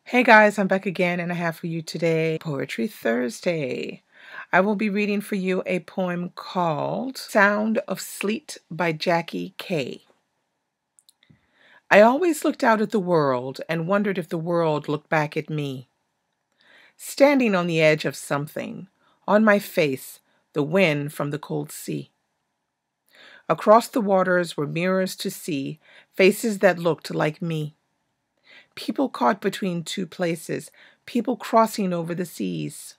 Hey guys, I'm back again and I have for you today Poetry Thursday. I will be reading for you a poem called Sound of Sleet by Jackie Kay. I always looked out at the world and wondered if the world looked back at me. Standing on the edge of something, on my face, the wind from the cold sea. Across the waters were mirrors to see, faces that looked like me. People caught between two places, people crossing over the seas.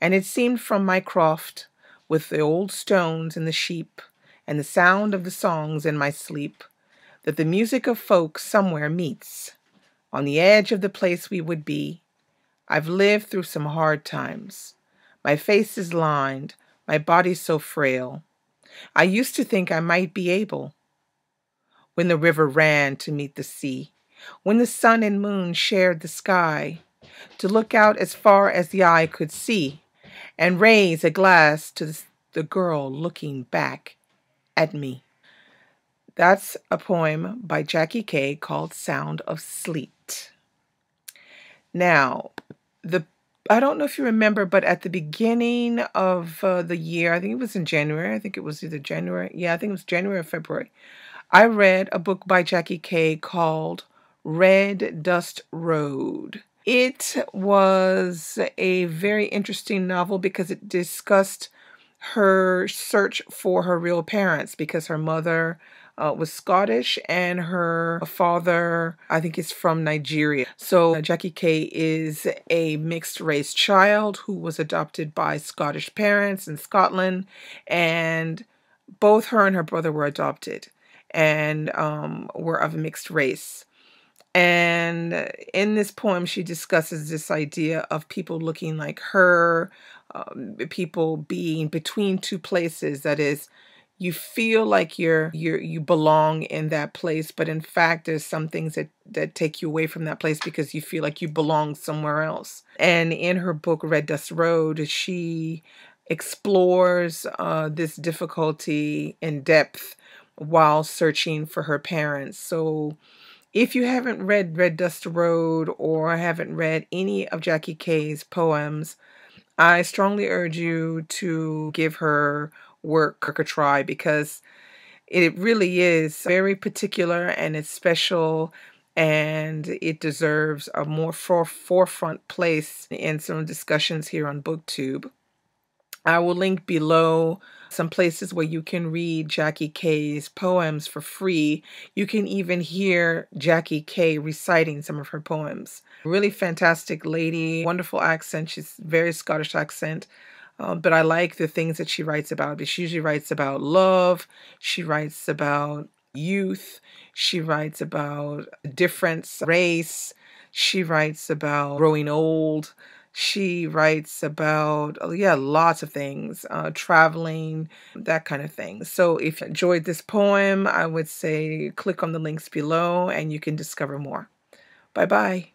And it seemed from my croft, with the old stones and the sheep, and the sound of the songs in my sleep, that the music of folk somewhere meets, on the edge of the place we would be. I've lived through some hard times. My face is lined, my body so frail. I used to think I might be able. When the river ran to meet the sea, when the sun and moon shared the sky, to look out as far as the eye could see, and raise a glass to the girl looking back at me. That's a poem by Jackie Kay called Sound of Sleet. Now, I don't know if you remember, but at the beginning of the year, I think it was in January, I think it was either January, I think it was January or February, I read a book by Jackie Kay called Red Dust Road. It was a very interesting novel because it discussed her search for her real parents, because her mother was Scottish and her father, I think, is from Nigeria. So Jackie Kay is a mixed race child who was adopted by Scottish parents in Scotland, and both her and her brother were adopted and were of a mixed race. And in this poem, she discusses this idea of people looking like her, people being between two places. That is, you feel like you belong in that place, but in fact, there's some things that take you away from that place because you feel like you belong somewhere else. And in her book, Red Dust Road, she explores this difficulty in depth while searching for her parents. So if you haven't read Red Dust Road or haven't read any of Jackie Kay's poems, I strongly urge you to give her work a try, because it really is very particular and it's special, and it deserves a more forefront place in some discussions here on BookTube. I will link below some places where you can read Jackie Kay's poems for free. You can even hear Jackie Kay reciting some of her poems. Really fantastic lady, wonderful accent. She's very Scottish accent. But I like the things that she writes about. She usually writes about love. She writes about youth. She writes about difference, race. She writes about growing old. She writes about, lots of things, traveling, that kind of thing. So if you enjoyed this poem, I would say click on the links below and you can discover more. Bye-bye.